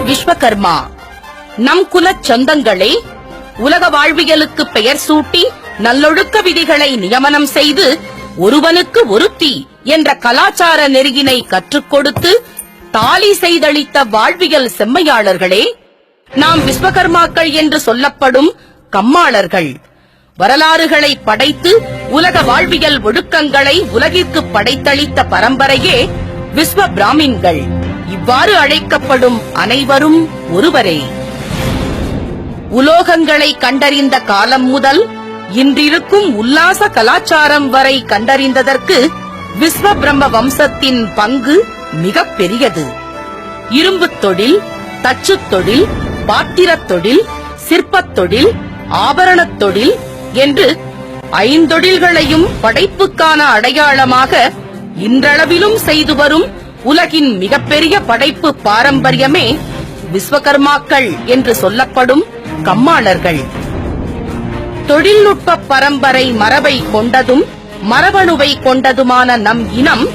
விஸ்வகர்மா. நம் குலச் சொந்தங்களே, உலக வாழ்வியலுக்கு பெயர் சூட்டி நல்லொழுக்க விதிகளை நியமனம் செய்து ஒருவனுக்கு ஒருத்தி என்ற கலாச்சார நெறியினை கற்றுக் கொடுத்து தாலி செய்தளித்த வாழ்வியல் செம்மையாளர்களே, நாம் விஸ்வகர்மாக்கள் என்று சொல்லப்படும் கம்மாளர்கள். வரலாறுகளை படைத்து உலக வாழ்வியல் ஒழுக்கங்களை உலகிற்கு படைத்தளித்த பரம்பரையே விஸ்வ பிராமின்கள். இவ்வாறு அழைக்கப்படும் அனைவரும் ஒருவரே. உலோகங்களை கண்டறிந்த காலம் முதல் இன்றிருக்கும் உல்லாச கலாச்சாரம் வரை கண்டறிந்ததற்கு விஸ்வ பிரம்ம வம்சத்தின் பங்கு மிகப் பெரியது. இரும்புத் தொழில், தச்சுத் தொழில், பாத்திரத் தொழில், சிற்பத் தொழில், ஆபரணத் தொழில் என்று ஐந்தொழில்களையும் படைப்புக்கான அடையாளமாக இன்றளவிலும் செய்து வரும் உலகின் மிகப்பெரிய படைப்பு பாரம்பரியமே விஸ்வகர்மாக்கள் என்று சொல்லப்படும் கம்மாளர்கள். தொழில்நுட்ப பரம்பரை மரபை கொண்டதும் மரபணுவை கொண்டதுமான நம் இனம்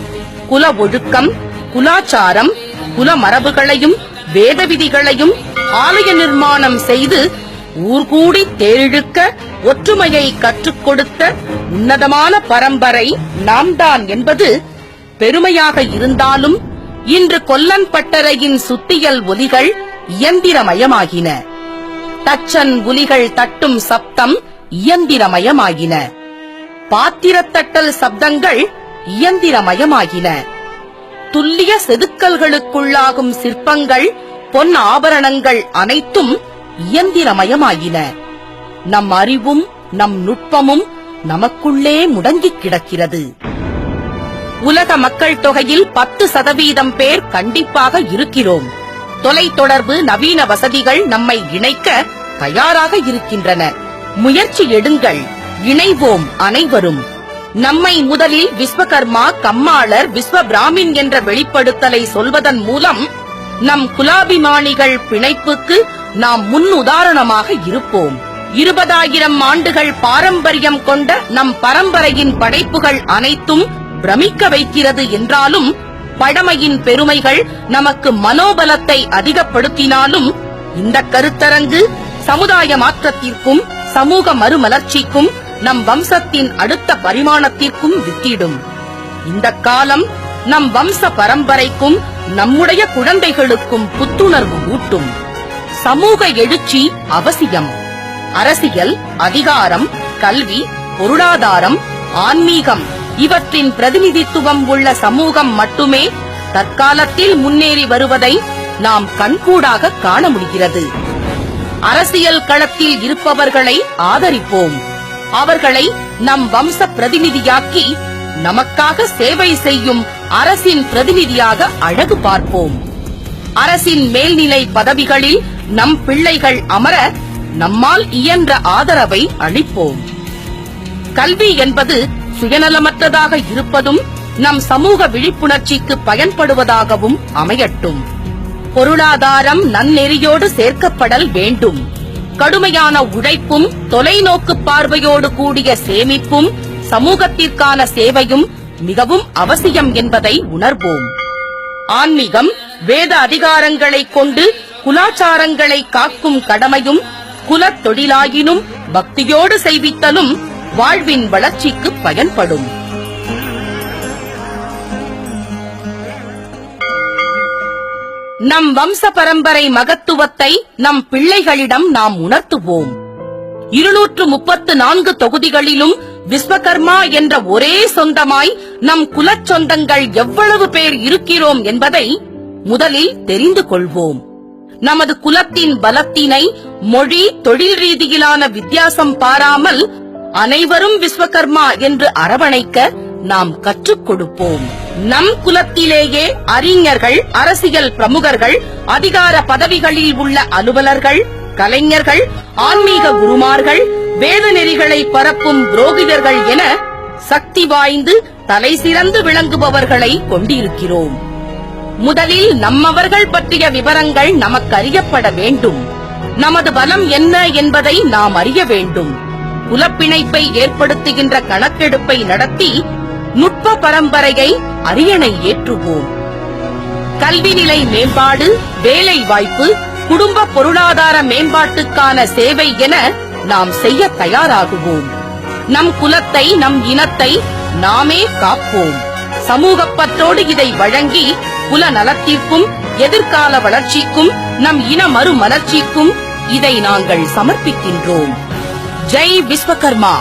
குல ஒழுக்கம், குலாச்சாரம், குல மரபுகளையும் வேத விதிகளையும் ஆலய நிர்மாணம் செய்து ஊர்கூடி தேரிழுக்க ஒற்றுமையை கற்றுக் கொடுத்த உன்னதமான பரம்பரை நாம்தான் என்பது பெருமையாக இருந்தாலும் இன்று கொல்லன் பட்டறையின் சுத்தியல் ஒலிகள் இயந்திரமயமாகின. தச்சன் ஒலிகள் தட்டும் சப்தம் இயந்திரமயமாகின. பாத்திரத்தட்டல் சப்தங்கள் இயந்திரமயமாகின. துல்லிய செதுக்கல்களுக்குள்ளாகும் சிற்பங்கள், பொன் ஆபரணங்கள் அனைத்தும் இயந்திரமயமாகின. நம் அறிவும் நம் நுட்பமும் நமக்குள்ளே முடங்கிக் கிடக்கிறது. உலக மக்கள் தொகையில் 10% பேர் கண்டிப்பாக இருக்கிறோம். தொலைத்தொடர்பு நவீன வசதிகள் நம்மை இணைக்க தயாராக இருக்கின்றன. முயற்சி எடுங்கள், இணைவோம் அனைவரும். நம்மை முதலில் விஸ்வகர்மா, கம்மாளர், விஸ்வ பிராமின் என்ற வெளிப்படுத்தலை சொல்வதன் மூலம் நம் குலாபிமானிகள் பிணைப்புக்கு நாம் முன் உதாரணமாக இருப்போம். 20,000 ஆண்டுகள் பாரம்பரியம் கொண்ட நம் பரம்பரையின் படைப்புகள் அனைத்தும் பிரமிக்க வைக்கிறது என்றாலும், பழமையின் பெருமைகள் நமக்கு மனோபலத்தை அதிகப்படுத்தினாலும், இந்த கருத்தரங்கு சமுதாய மாற்றத்திற்கும் சமூக மறுமலர்ச்சிக்கும் நம் வம்சத்தின் அடுத்த பரிமாணத்திற்கும் வித்திடும். இந்த காலம் நம் வம்ச பரம்பரைக்கும் நம்முடைய குழந்தைகளுக்கும் புத்துணர்வு ஊட்டும். சமூக எழுச்சி அவசியம். அரசியல், அதிகாரம், கல்வி, பொருளாதாரம், ஆன்மீகம் இவற்றின் பிரதிநிதித்துவம் உள்ள சமூகம் மட்டுமே தற்காலத்தில் முன்னேறி வருவதை நாம் கண்கூடாக காண முடிகிறது. அரசியல் களத்தில் இருப்பவர்களை ஆதரிப்போம். அவர்களை நம் வம்ச பிரதிநிதியாக்கி நமக்காக சேவை செய்யும் அரசின் பிரதிநிதியாக அழகு பார்ப்போம். அரசின் மேல்நிலை பதவிகளில் நம் பிள்ளைகள் அமர நம்மால் இயன்ற ஆதரவை அளிப்போம். கல்வி என்பது சுயநலமற்றதாக இருப்பதும் நம் சமூக விழிப்புணர்ச்சிக்கு பயன்படுவதாகவும் அமையட்டும். பொருளாதாரம் நன்னெறியோடு சேர்க்கப்படல் வேண்டும். கடுமையான உழைப்பும் தொலைநோக்கு பார்வையோடு கூடிய சேமிப்பும் சமூகத்திற்கான சேவையும் மிகவும் அவசியம் என்பதை உணர்வோம். ஆன்மீகம், வேத அதிகாரங்களை கொண்டு குலாச்சாரங்களை காக்கும் கடமையும் குலத் தொழிலாயினும் பக்தியோடு செய்வித்தலும் வாழ்வின் வளர்ச்சிக்கு பயன்படும். நம் வம்ச பரம்பரை மகத்துவத்தை நம் பிள்ளைகளிடம் நாம் உணர்த்துவோம். 234 தொகுதிகளிலும் விஸ்வகர்மா என்ற ஒரே சொந்தமாய் நம் குலச் சொந்தங்கள் எவ்வளவு பேர் இருக்கிறோம் என்பதை முதலில் தெரிந்து கொள்வோம். நமது குலத்தின் பலத்தினை மொழி, தொழில் ரீதியிலான வித்தியாசம் பாராமல் அனைவரும் விஸ்வகர்மா என்று அரவணைக்க நாம் கற்றுக் கொடுப்போம். நம் குலத்திலேயே அறிஞர்கள், அரசியல் பிரமுகர்கள், அதிகார பதவிகளில் உள்ள அலுவலர்கள், கலைஞர்கள், ஆன்மீக குருமார்கள், வேத நெறிகளை பரப்பும் புரோகிதர்கள் என சக்தி வாய்ந்து தலை சிறந்து விளங்குபவர்களை கொண்டிருக்கிறோம். முதலில் நம்மவர்கள் பற்றிய விவரங்கள் நமக்கு அறியப்பட வேண்டும். நமது பலம் என்ன என்பதை நாம் அறிய வேண்டும். குலப்பிணைப்பை ஏற்படுத்துகின்ற கணக்கெடுப்பை நடத்தி நுட்ப பரம்பரையை அரியணை ஏற்றுவோம். கல்வி நிலை மேம்பாடு, வேலை வாய்ப்பு, குடும்ப பொருளாதார மேம்பாட்டுக்கான சேவை என நாம் செய்ய தயாராகுவோம். நம் குலத்தை, நம் இனத்தை நாமே காப்போம். சமூகப்பற்றோடு இதை வழங்கி குல நலத்திற்கும் எதிர்கால வளர்ச்சிக்கும் நம் இன மறுமலர்ச்சிக்கும் இதை நாங்கள் சமர்ப்பிக்கின்றோம். ஜெய் விஸ்வகர்மா.